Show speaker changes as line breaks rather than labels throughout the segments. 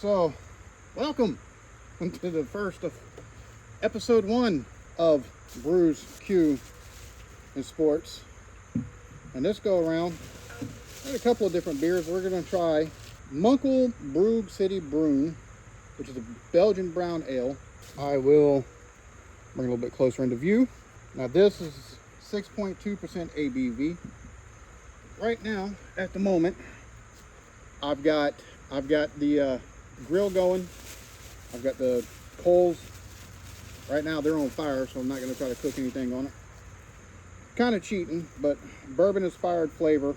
So welcome to the first of episode 1 of Brews, Q, and Sports. And this go around, I got a couple of different beers. We're going to try Munkle Brugge City Brune, which is a Belgian brown ale. I will bring it a little bit closer into view. Now this is 6.2% ABV. Right now, at the moment, I've got the grill going. I've got the coals. Right now they're on fire, so I'm not going to try to cook anything on it. Kind of cheating, but bourbon-inspired flavor,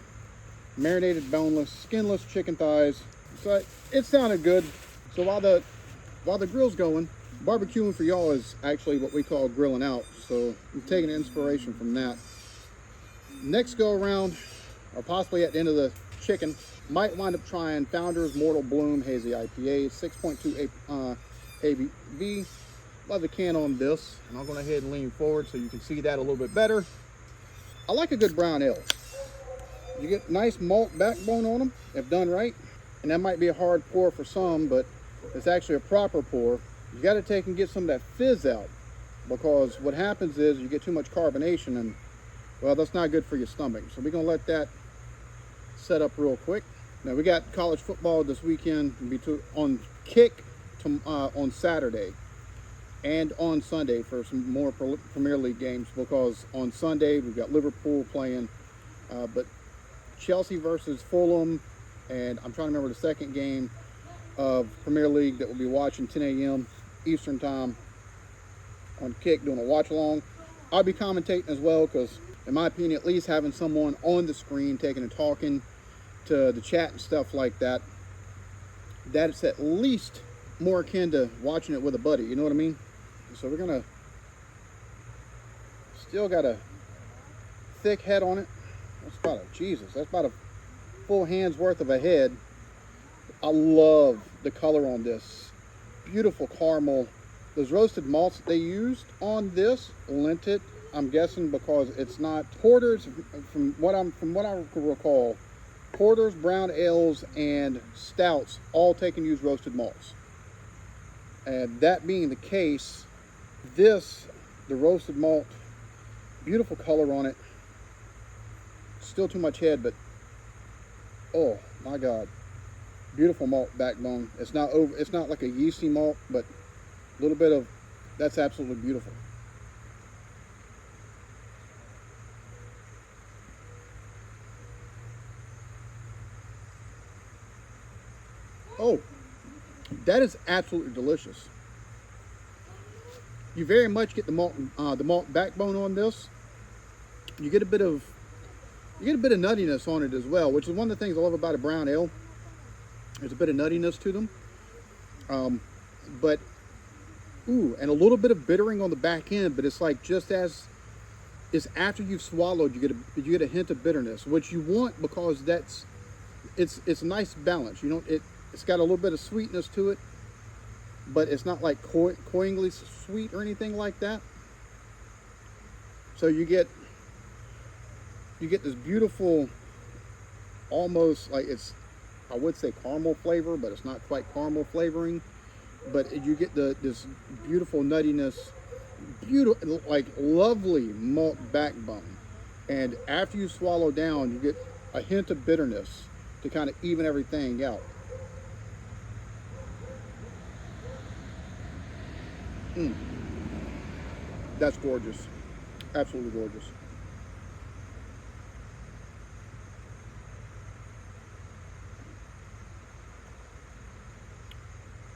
marinated, boneless, skinless chicken thighs. So it sounded good. So while the grill's going, barbecuing for y'all is actually what we call grilling out. So I'm taking inspiration from that. Next go around, or possibly at the end of the chicken, might wind up trying Founder's Mortal Bloom Hazy IPA, 6.2 ABV. Love the can on this, and I'll go ahead and lean forward so you can see that a little bit better. I like a good brown ale. You get nice malt backbone on them if done right, and that might be a hard pour for some, but it's actually a proper pour. You got to take and get some of that fizz out, because what happens is you get too much carbonation, and well, that's not good for your stomach. So we're gonna let that set up real quick. Now we got college football this weekend on kick on Saturday and on Sunday for some more Premier League games, because on Sunday we've got Liverpool playing, but Chelsea versus Fulham, and I'm trying to remember the second game of Premier League that we'll be watching 10 a.m. Eastern time on kick, doing a watch along. I'll be commentating as well, because in my opinion, at least having someone on the screen taking and talking to the chat and stuff like that, that's at least more akin to watching it with a buddy, you know what I mean? So we're gonna, still got a thick head on it. That's about a full hand's worth of a head. I love the color on this. Beautiful caramel. Those roasted malts they used on this lent it, I'm guessing, because it's not porters. From what I recall, porters, brown ales, and stouts all take and use roasted malts. And that being the case, the roasted malt, beautiful color on it. Still too much head, but oh my God, beautiful malt backbone. It's not like a yeasty malt, but a little bit of, that's absolutely beautiful. Oh, that is absolutely delicious. You very much get the malt backbone on this. You get a bit of nuttiness on it as well, which is one of the things I love about a brown ale. There's a bit of nuttiness to them, but and a little bit of bittering on the back end. But it's like just as it's after you've swallowed, you get a hint of bitterness, which you want, because it's a nice balance. You know, it's got a little bit of sweetness to it, but it's not like cloyingly sweet or anything like that. So you get this beautiful, almost like I would say caramel flavor, but it's not quite caramel flavoring. But you get this beautiful nuttiness, beautiful, like lovely malt backbone. And after you swallow down, you get a hint of bitterness to kind of even everything out. That's gorgeous. Absolutely gorgeous.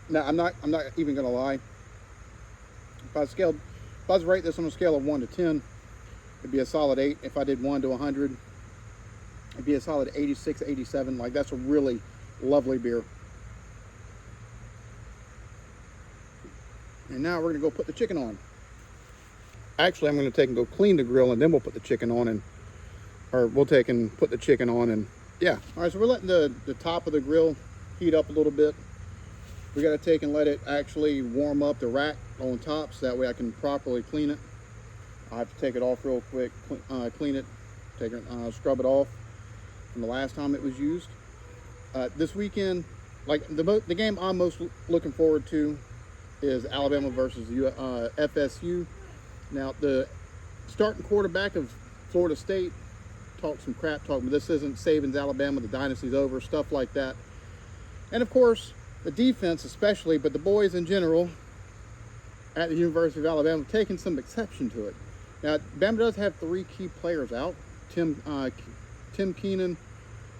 Now, I'm not even gonna lie. If I was to rate this on a scale of 1 to 10, it'd be a solid 8. If I did 1 to 100, it'd be a solid 86, 87. Like, that's a really lovely beer. And now we're gonna go put the chicken on. Actually, I'm gonna take and go clean the grill, and then we'll put the chicken on, we'll take and put the chicken on, and yeah. All right, so we're letting the top of the grill heat up a little bit. We got to take and let it actually warm up the rack on top, so that way I can properly clean it. I have to take it off real quick, clean it, scrub it off from the last time it was used. This weekend, like the game I'm most looking forward to is Alabama versus FSU. Now, the starting quarterback of Florida State talked some crap talking, but this isn't Saban's Alabama, the dynasty's over, stuff like that. And of course, the defense especially, but the boys in general at the University of Alabama have taken some exception to it. Now, Bama does have 3 key players out. Tim Keenan,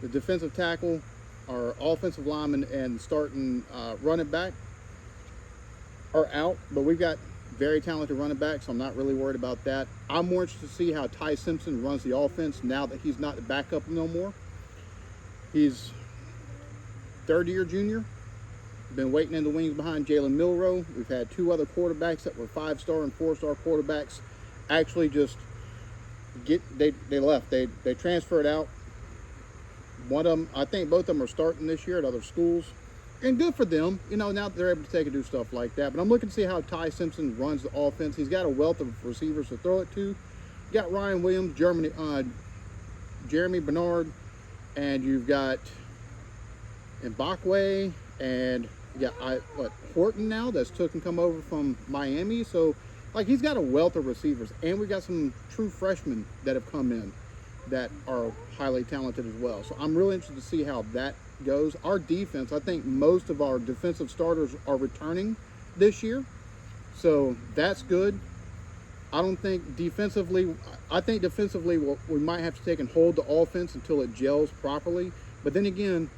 the defensive tackle, our offensive lineman, and starting running back are out, but we've got very talented running back, so I'm not really worried about that. I'm more interested to see how Ty Simpson runs the offense now that he's not the backup no more. He's third-year junior. Been waiting in the wings behind Jalen Milroe. We've had 2 other quarterbacks that were 5-star and 4-star quarterbacks actually just they left. They transferred out. One of them, I think both of them are starting this year at other schools. And good for them, you know, now they're able to take and do stuff like that. But I'm looking to see how Ty Simpson runs the offense. He's got a wealth of receivers to throw it to. You got Ryan Williams, Jeremy Bernard, and you've got Mbakwe, and you got Horton now that's took and come over from Miami. So, like, he's got a wealth of receivers. And we got some true freshmen that have come in that are highly talented as well. So I'm really interested to see how that goes. Our defense, I think most of our defensive starters are returning this year, so that's good. I think defensively we might have to take and hold the offense until it gels properly. But then again,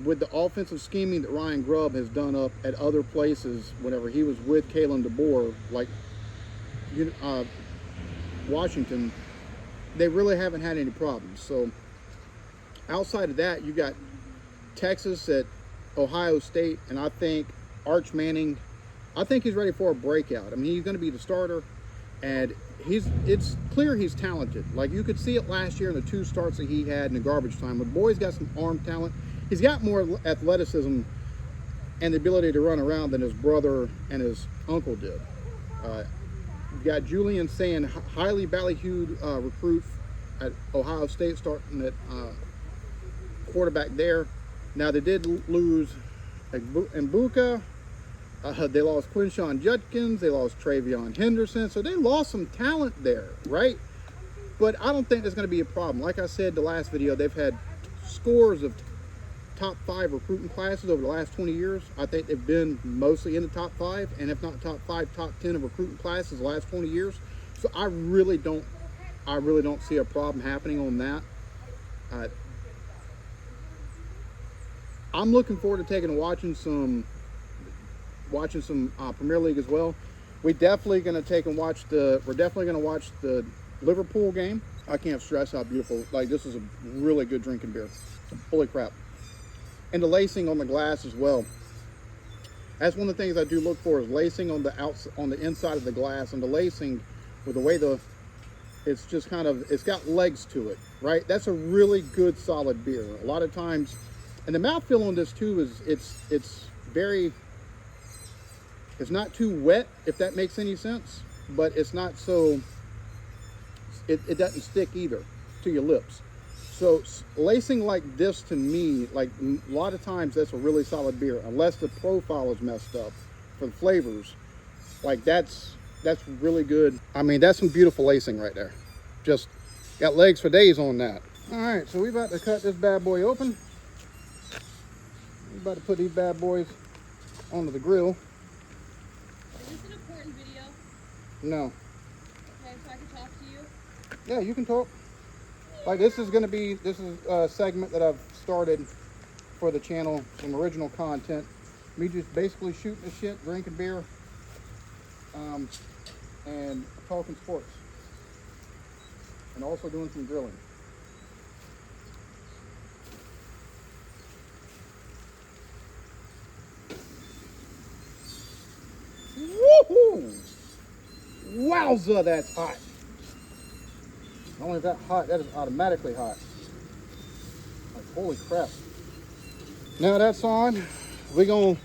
with the offensive scheming that Ryan Grubb has done up at other places whenever he was with Kalen DeBoer, like Washington, they really haven't had any problems. So outside of that, you got Texas at Ohio State, and I think Arch Manning, I think he's ready for a breakout. I mean, he's going to be the starter, and it's clear he's talented. Like, you could see it last year in the 2 starts that he had in the garbage time. But the boy's got some arm talent. He's got more athleticism and the ability to run around than his brother and his uncle did. You got Julian Sand, highly ballyhooed recruit at Ohio State, starting at quarterback there. Now, they did lose Mbuka. They lost Quinshawn Judkins. They lost Travion Henderson. So they lost some talent there, right? But I don't think there's going to be a problem. Like I said the last video, they've had scores of top 5 recruiting classes over the last 20 years. I think they've been mostly in the top 5, and if not top 5, top 10 of recruiting classes the last 20 years. So I really don't see a problem happening on that. I'm looking forward to taking and watching some Premier League as well. We're definitely going to watch the Liverpool game. I can't stress how beautiful. Like, this is a really good drinking beer. Holy crap. And the lacing on the glass as well. That's one of the things I do look for, is lacing on the inside of the glass, and the lacing with the way it's just kind of, it's got legs to it, right? That's a really good solid beer. A lot of times, and the mouthfeel on this too is it's not too wet, if that makes any sense, but it's not so, it doesn't stick either to your lips. So lacing like this, to me, like a lot of times, that's a really solid beer, unless the profile is messed up for the flavors. Like, that's really good. I mean, that's some beautiful lacing right there. Just got legs for days on that. All right, so we're about to cut this bad boy open. We're about to put these bad boys onto the grill.
Is this an important video?
No.
Okay, so I can talk to you?
Yeah, you can talk. Like, this is a segment that I've started for the channel, some original content. Me just basically shooting the shit, drinking beer, and talking sports. And also doing some grilling. Woohoo! Wowza, that's hot. Not only is that hot, that is automatically hot. Like, holy crap. Now that's on, we're gonna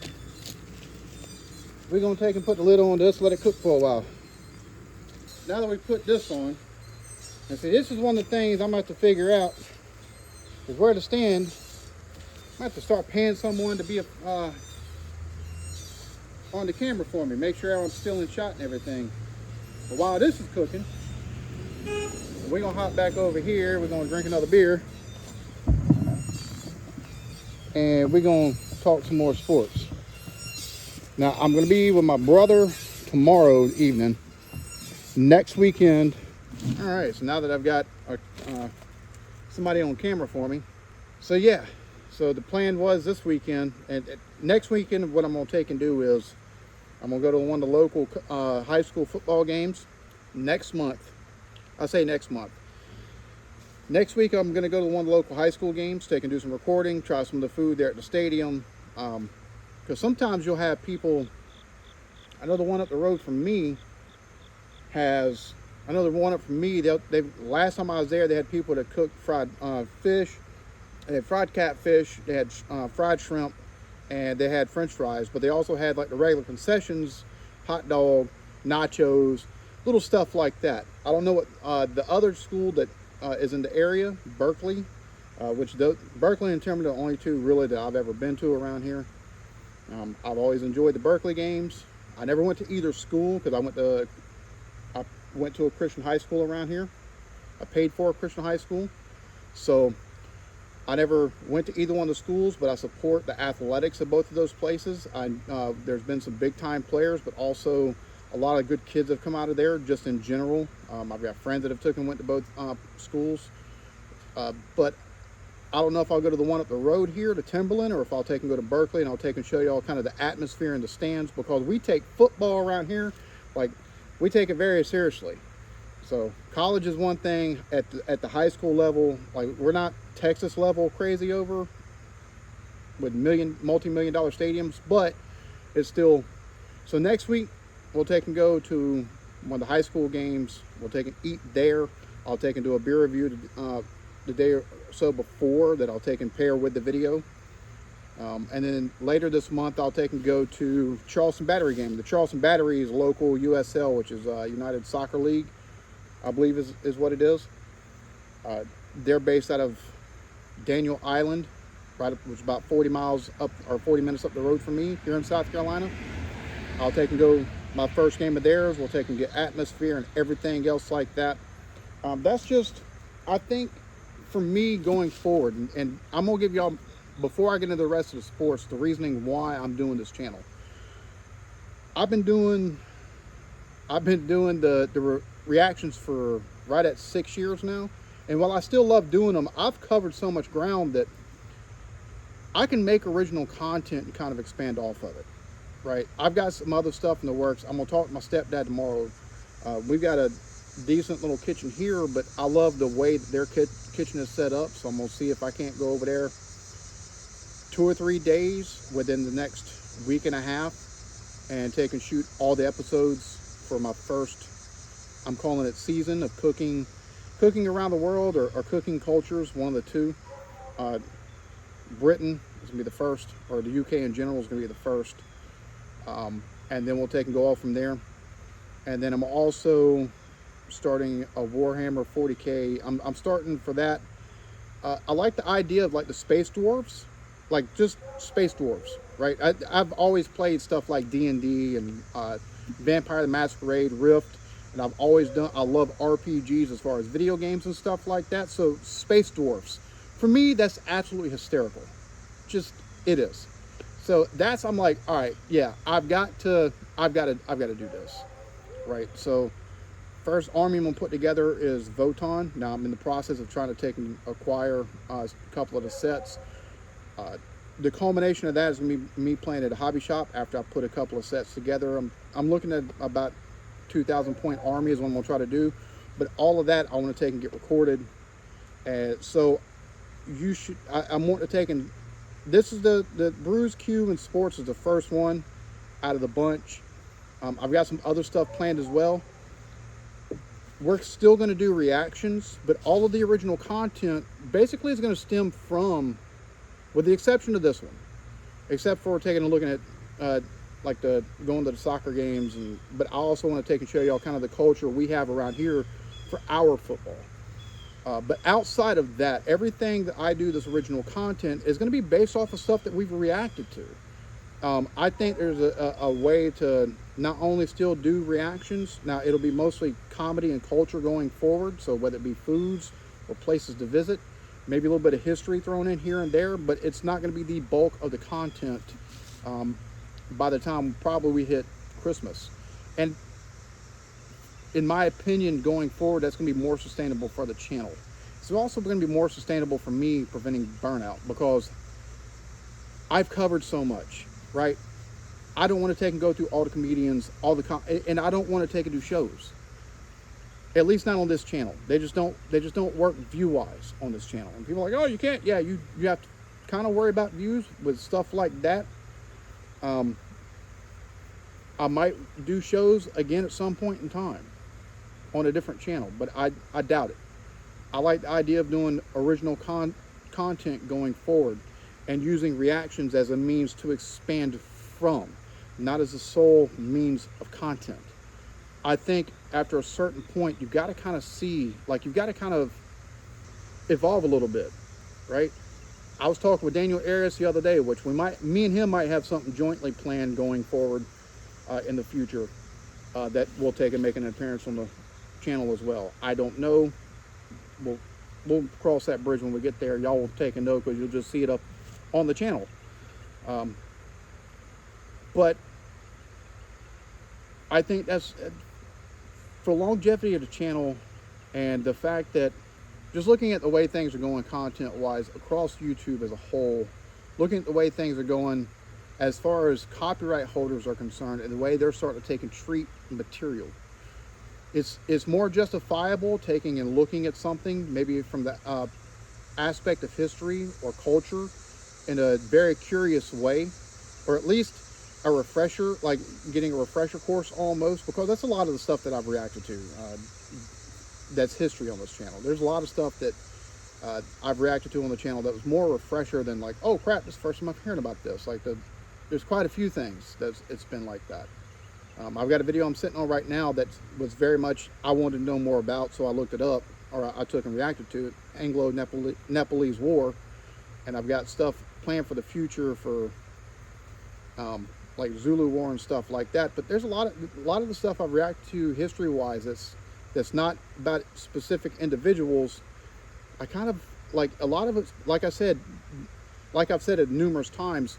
take and put the lid on this, let it cook for a while. Now that we put this on, and see, this is one of the things I'm gonna have to figure out, is where to stand I have to start paying someone to be on the camera for me, make sure I'm still in shot and everything. But while this is cooking, we're gonna hop back over here. We're gonna drink another beer, and we're gonna talk some more sports. Now, I'm gonna be with my brother tomorrow evening. Next weekend. All right, so now that I've got somebody on camera for me, so yeah, so the plan was this weekend, and next weekend what I'm gonna take and do is I'm gonna go to one of the local high school football games next month. I say next month. Next week I'm gonna go to one of the local high school games, take and do some recording, try some of the food there at the stadium, because sometimes you'll have people. I know the one up the road from me has. I know the one up from me. They last time I was there, they had people that cooked fried fish. They had fried catfish. They had fried shrimp, and they had French fries. But they also had like the regular concessions, hot dog, nachos, little stuff like that. I don't know what the other school that is in the area, Berkeley, Berkeley and Timberland are the only two really that I've ever been to around here. I've always enjoyed the Berkeley games. I never went to either school because I went to a Christian high school around here. I paid for a Christian high school, so I never went to either one of the schools, but I support the athletics of both of those places. There's been some big time players, but also a lot of good kids have come out of there just in general. I've got friends that have went to both schools, but I don't know if I'll go to the one up the road here to Timberland, or if I'll take and go to Berkeley, and I'll take and show you all kind of the atmosphere in the stands, because we take football around here, like, we take it very seriously. So college is one thing. At the high school level, like, we're not Texas level crazy over with multi-million dollar stadiums, but it's still. So next week we'll take and go to one of the high school games. We'll take and eat there. I'll take and do a beer review the day or so before that. I'll take and pair with the video. And then later this month, I'll take and go to Charleston Battery game. The Charleston Battery is local USL, which is United Soccer League, I believe is what it is. They're based out of Daniel Island, which is about 40 miles up, or 40 minutes up the road from me here in South Carolina. I'll take and go my first game of theirs. We'll take and get atmosphere and everything else like that. That's just, I think, for me going forward, and I'm gonna give y'all, before I get into the rest of the sports, the reasoning why I'm doing this channel. I've been doing the reactions for right at 6 years now, and while I still love doing them, I've covered so much ground that I can make original content and kind of expand off of it, right? I've got some other stuff in the works. I'm gonna talk to my stepdad tomorrow. We've got a decent little kitchen here, but I love the way that their kitchen is set up, so I'm gonna see if I can't go over there 2 or 3 days within the next week and a half and take and shoot all the episodes for my first, I'm calling it, season of cooking around the world, or cooking cultures, one of the two. Britain is gonna be the first, or the UK in general is gonna be the first, and then we'll take and go off from there. And then I'm also starting a Warhammer 40K. I'm starting for that. I like the idea of like the space dwarves, like just space dwarves, right? I've always played stuff like D&D and Vampire the Masquerade, Rift, and I love RPGs as far as video games and stuff like that. So space dwarfs, for me, that's absolutely hysterical. Just, it is. So I'm like, all right, yeah, I've got to do this, right? So first army I'm gonna put together is Voton. Now I'm in the process of trying to take and acquire a couple of the sets. The culmination of that is gonna be me playing at a hobby shop after I put a couple of sets together. I'm looking at about 2,000 point army is what I'm gonna try to do, but all of that I want to take and get recorded. So you should, I'm wanting to take and, this is the Brews, Q, and Sports is the first one out of the bunch. I've got some other stuff planned as well. We're still going to do reactions, but all of the original content basically is going to stem from, with the exception of this one, except for taking a look at like going to the soccer games, but I also want to take and show y'all kind of the culture we have around here for our football. But outside of that, everything that I do, this original content, is going to be based off of stuff that we've reacted to. I think there's a way to not only still do reactions, now it'll be mostly comedy and culture going forward, so whether it be foods or places to visit, maybe a little bit of history thrown in here and there, but it's not going to be the bulk of the content by the time probably we hit Christmas. And in my opinion, going forward, that's going to be more sustainable for the channel. It's also going to be more sustainable for me, preventing burnout, because I've covered so much, right? I don't want to take and go through all the comedians, and I don't want to take and do shows. At least not on this channel. They just don't work view-wise on this channel. And people are like, oh, you can't. Yeah, you have to kind of worry about views with stuff like that. I might do shows again at some point in time on a different channel, but I doubt it. I like the idea of doing original content going forward and using reactions as a means to expand from, not as a sole means of content. I think after a certain point, you've got to kind of see, like, you've got to kind of evolve a little bit, right? I was talking with Daniel Arias the other day, which me and him might have something jointly planned going forward in the future that will take and make an appearance on the channel as well. I don't know. We'll cross that bridge when we get there. Y'all will take a note because you'll just see it up on the channel. But I think that's for longevity of the channel, and the fact that just looking at the way things are going content wise across YouTube as a whole, looking at the way things are going as far as copyright holders are concerned and the way they're starting to take and treat material, it's more justifiable taking and looking at something maybe from the aspect of history or culture in a very curious way, or at least a refresher, like getting a refresher course almost, because that's a lot of the stuff that I've reacted to that's history on this channel. There's a lot of stuff that I've reacted to on the channel that was more refresher than like, oh crap, this is the first time I'm hearing about this. Like there's quite a few things it's been like that. I've got a video I'm sitting on right now that was very much I wanted to know more about, so I looked it up, or I took and reacted to it, Anglo-Nepalese War, and I've got stuff planned for the future for like Zulu War and stuff like that. But there's a lot of the stuff I've reacted to history-wise that's not about specific individuals. I kind of like a lot of it. Like I've said it numerous times,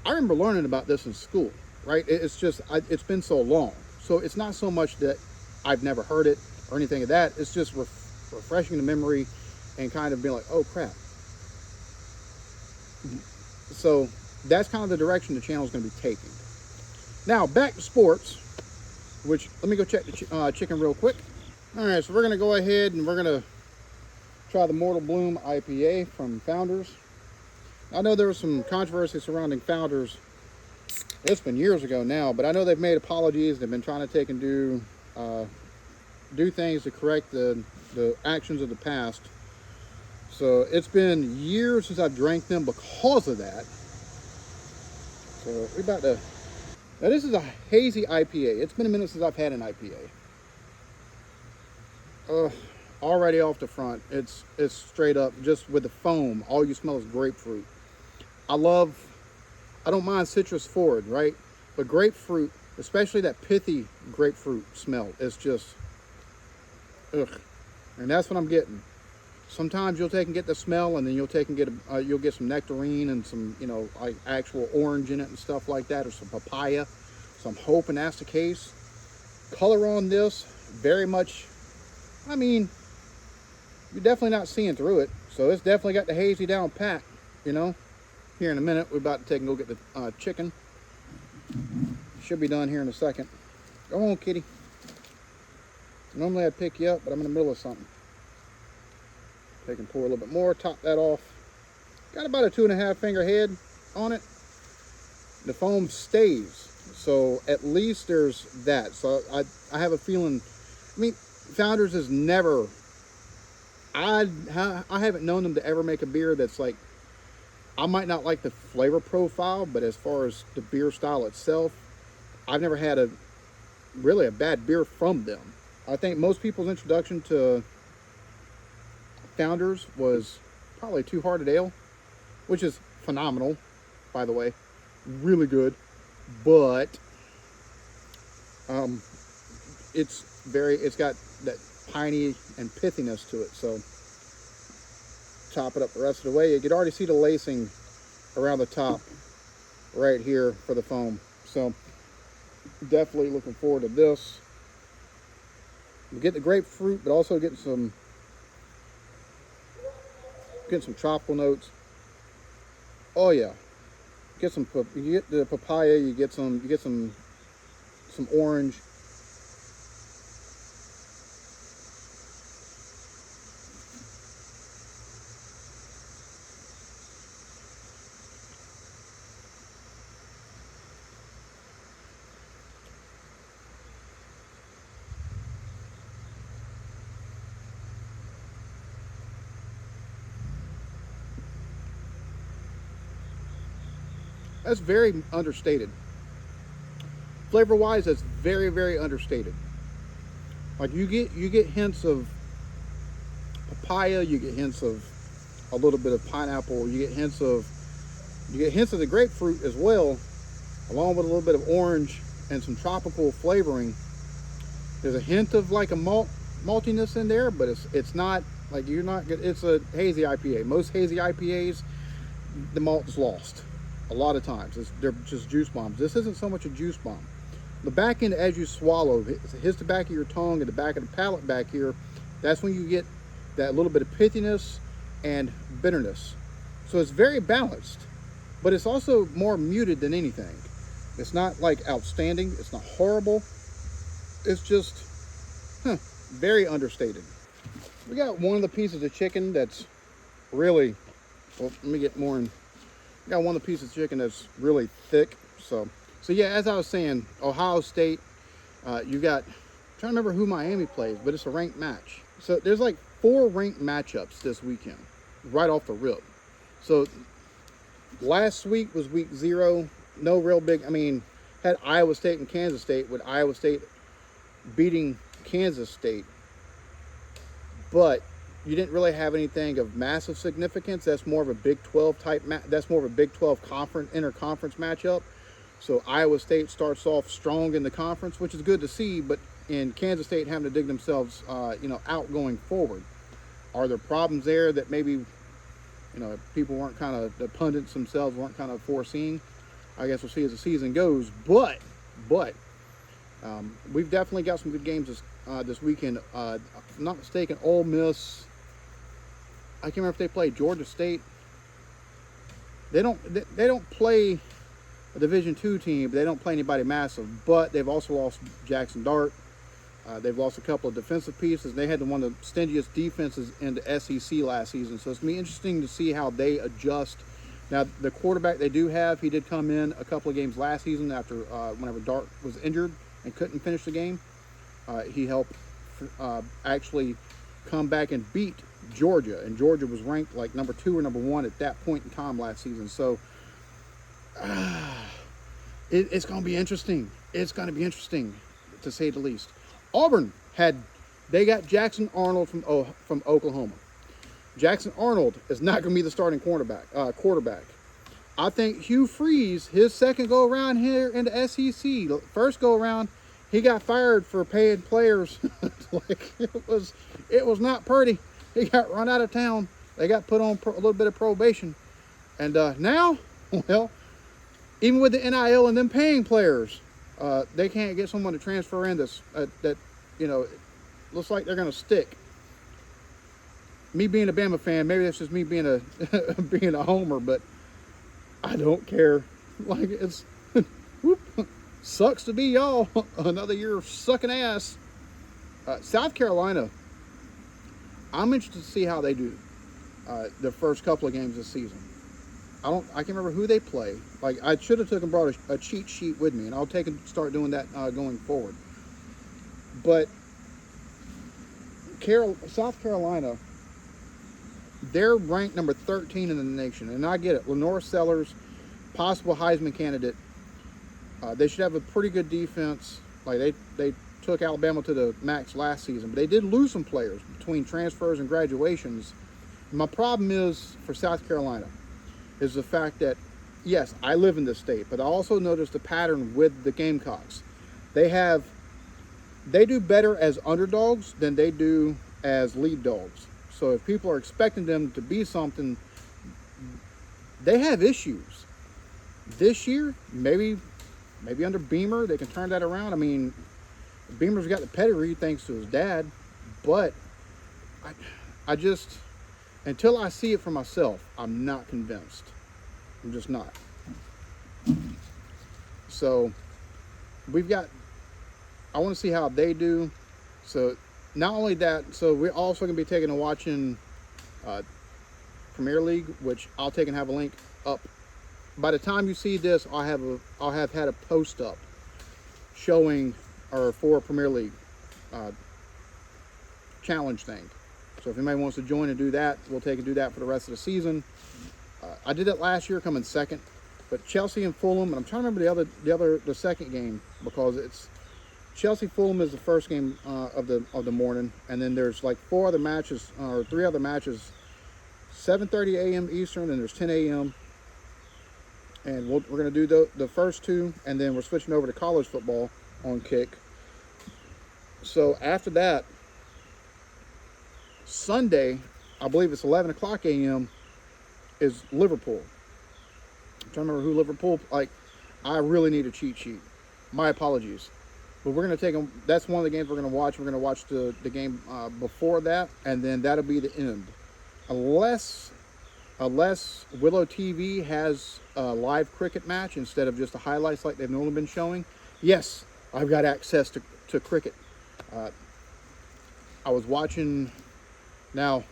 I remember learning about this in school, right? It's just it's been so long, so it's not so much that I've never heard it or anything of that. It's just refreshing the memory and kind of being like, oh crap. So that's kind of the direction the channel is going to be taking. Now back to sports, which let me go check the chicken real quick. All right, so we're going to go ahead and we're going to try the Mortal Bloom IPA from Founders. I know there was some controversy surrounding Founders. It's been years ago now, but I know they've made apologies. They've been trying to take and do things to correct the actions of the past. So it's been years since I've drank them because of that. So we're about to. Now this is a hazy IPA. It's been a minute since I've had an IPA. Already off the front, it's straight up just with the foam. All you smell is grapefruit. I don't mind citrus forward, right? But grapefruit, especially that pithy grapefruit smell, is just ugh. And that's what I'm getting. Sometimes you'll take and get the smell, and then you'll take and get you'll get some nectarine and some, you know, like actual orange in it and stuff like that, or some papaya. So I'm hoping that's the case. Color on this, very much, I mean, you're definitely not seeing through it. So it's definitely got the hazy down pat, you know. Here in a minute, we're about to take and go get the chicken. Should be done here in a second. Go on, kitty. Normally I'd pick you up, but I'm in the middle of something. Take and pour a little bit more, top that off. Got about a 2.5 finger head on it. The foam stays, so at least there's that. So I have a feeling, I mean, Founders is never, I haven't known them to ever make a beer that's like, I might not like the flavor profile, but as far as the beer style itself, I've never had really a bad beer from them. I think most people's introduction to Founders was probably a two-hearted ale, which is phenomenal, by the way, really good, but it's got that piney and pithiness to it. So top it up the rest of the way. You could already see the lacing around the top right here for the foam. So definitely looking forward to this. We get the grapefruit, but also getting some tropical notes. Oh yeah, you get the papaya, you get some orange. That's very understated. Flavor wise, that's very, very understated. Like you get hints of papaya, you get hints of a little bit of pineapple, you get hints of the grapefruit as well, along with a little bit of orange and some tropical flavoring. There's a hint of like a maltiness in there, but it's not like it's a hazy IPA. Most hazy IPAs, the malt is lost. A lot of times they're just juice bombs. This isn't so much a juice bomb. The back end, as you swallow, hits the back of your tongue and the back of the palate back here, that's when you get that little bit of pithiness and bitterness. So it's very balanced, but it's also more muted than anything. It's not like outstanding, it's not horrible, it's just very understated. We got one of the pieces of chicken that's really, well, let me get more in. Got one of the pieces of chicken that's really thick. So yeah, as I was saying, Ohio State, you got, I'm trying to remember who Miami plays, but it's a ranked match. So there's like 4 ranked matchups this weekend, right off the rip. So last week was week 0. No real big, I mean, had Iowa State and Kansas State, with Iowa State beating Kansas State. But you didn't really have anything of massive significance. That's more of a Big 12 type that's more of a Big 12 interconference matchup. So Iowa State starts off strong in the conference, which is good to see, but in Kansas State having to dig themselves out going forward. Are there problems there that maybe people weren't the pundits themselves weren't kind of foreseeing? I guess we'll see as the season goes, but we've definitely got some good games this weekend. If I'm not mistaken, Ole Miss, I can't remember if they play Georgia State. They don't play a Division II team, but they don't play anybody massive. But they've also lost Jackson Dart. They've lost a couple of defensive pieces. They had one of the stingiest defenses in the SEC last season. So it's going to be interesting to see how they adjust. Now, the quarterback they do have, he did come in a couple of games last season after whenever Dart was injured and couldn't finish the game. He helped actually come back and beat Georgia, and Georgia was ranked like number 2 or number 1 at that point in time last season. So it's going to be interesting. It's going to be interesting, to say the least. Auburn they got Jackson Arnold from Oklahoma. Jackson Arnold is not going to be the starting quarterback. I think Hugh Freeze, his second go around here in the SEC, first go around, he got fired for paying players. Like it was not pretty. He got run out of town. They got put on a little bit of probation, and now, well, even with the NIL and them paying players, they can't get someone to transfer in that looks like they're going to stick. Me being a Bama fan, maybe that's just me being a homer, but I don't care. Like, it's whoop, sucks to be y'all. Another year of sucking ass. South Carolina, I'm interested to see how they do the first couple of games this season. I can't remember who they play. Like, I should have brought a cheat sheet with me, and I'll start doing that going forward. But South Carolina, they're ranked number 13 in the nation, and I get it. Lenore Sellers, possible Heisman candidate. They should have a pretty good defense. Like they took Alabama to the max last season, but they did lose some players between transfers and graduations. My problem is for South Carolina is the fact that, yes, I live in this state, but I also noticed a pattern with the Gamecocks. They do better as underdogs than they do as lead dogs. So if people are expecting them to be something, they have issues. This year, maybe under Beamer, they can turn that around. I mean, Beamer's got the pedigree thanks to his dad, but I just, until I see it for myself, I'm not convinced. I'm just not. So I want to see how they do. So not only that, so we're also going to be taking and watching Premier League, which I'll take and have a link up. By the time you see this, I'll have had a post up showing or for Premier League challenge thing. So if anybody wants to join and do that, we'll take and do that for the rest of the season. I did it last year, coming second, but Chelsea and Fulham, and I'm trying to remember the second game, because it's Chelsea Fulham is the first game of the morning, and then there's like 3 other matches, 7:30 a.m. Eastern, and there's 10 a.m. And we're going to do the first 2, and then we're switching over to college football on Kick. So after that, Sunday, I believe it's 11 o'clock a.m., is Liverpool. I'm trying to remember who Liverpool, like, I really need a cheat sheet. My apologies. But we're going to take them, that's one of the games we're going to watch. We're going to watch the game before that, and then that'll be the end. Unless Willow TV has a live cricket match instead of just the highlights like they've normally been showing, yes, I've got access to cricket. I was watching, now,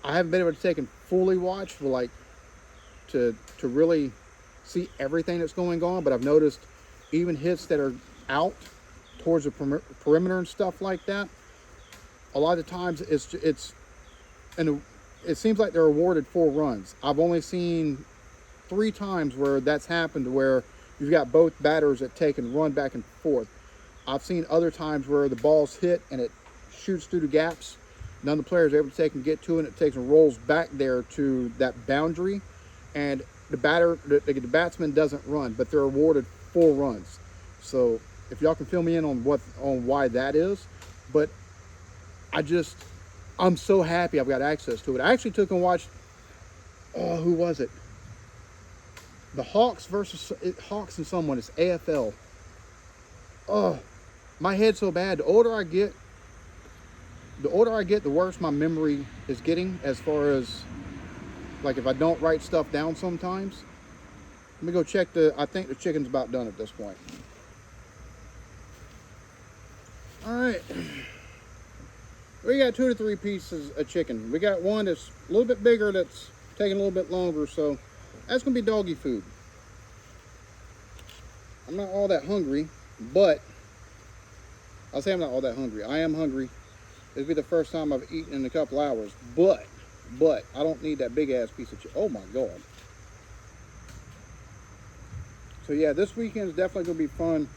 I haven't been able to take and fully watch for like, to really see everything that's going on, but I've noticed even hits that are out towards the perimeter and stuff like that, a lot of times and it seems like they're awarded 4 runs. I've only seen 3 times where that's happened, where you've got both batters that take and run back and forth. I've seen other times where the ball's hit and it shoots through the gaps. None of the players are able to take and get to it, and it takes and rolls back there to that boundary, and the batsman doesn't run, but they're awarded 4 runs. So if y'all can fill me in on why that is, but I'm so happy I've got access to it. I actually took and watched, who was it? The Hawks and someone. It's AFL. Oh, my head's so bad. The older I get, the worse my memory is getting, as far as, like, if I don't write stuff down sometimes. Let me go check I think the chicken's about done at this point. All right. We got 2 to 3 pieces of chicken. We got one that's a little bit bigger, that's taking a little bit longer, so that's gonna be doggy food. I'm not all that hungry, but I'll say I'm not all that hungry. I am hungry. This will be the first time I've eaten in a couple hours, but I don't need that big ass piece of chicken. Oh my God. So yeah, this weekend is definitely gonna be fun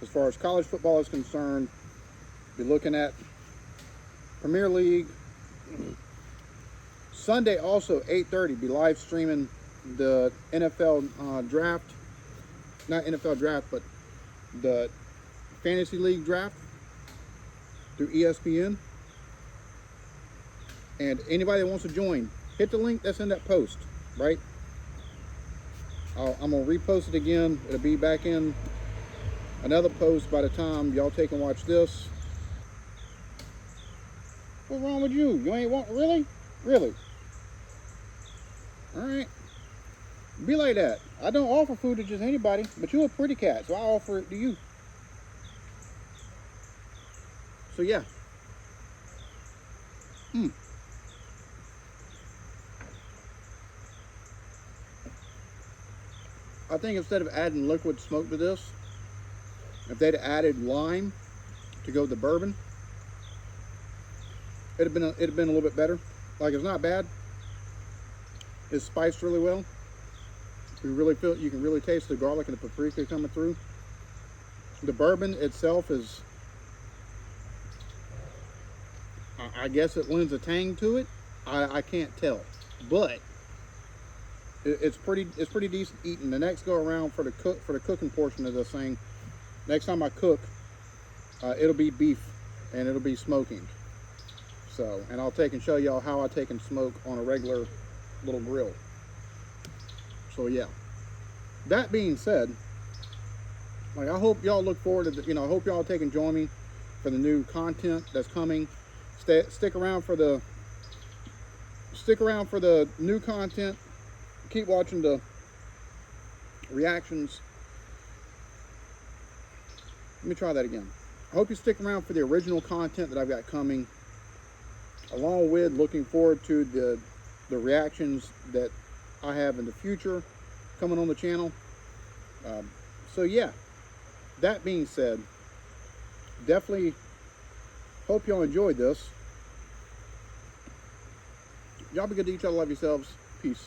as far as college football is concerned. Be looking at Premier League. Sunday also 8:30, be live streaming the NFL draft. Not NFL draft, but the Fantasy League draft through ESPN. And anybody that wants to join, hit the link that's in that post, right? I'm gonna repost it again. It'll be back in another post by the time y'all take and watch this. What's wrong with you? You ain't want, really? Really? All right. Be like that. I don't offer food to just anybody, but you're a pretty cat, so I offer it to you. So yeah. I think instead of adding liquid smoke to this, if they'd added lime to go with the bourbon, it'd have been a little bit better. Like, it's not bad. It's spiced really well. You can really taste the garlic and the paprika coming through. The bourbon itself is, I guess it lends a tang to it. I can't tell, but it's pretty decent eating. The next go around for the cooking portion of this thing, next time I cook, it'll be beef and it'll be smoking. So, and I'll take and show y'all how I take and smoke on a regular little grill. So yeah, that being said, like, I hope y'all look forward to I hope y'all take and join me for the new content that's coming. Stick around for the new content. Keep watching the reactions. Let me try that again. I hope you stick around for the original content that I've got coming, along with looking forward to the reactions that I have in the future coming on the channel. So yeah, that being said, definitely hope y'all enjoyed this. Y'all be good to each other. Love yourselves. Peace.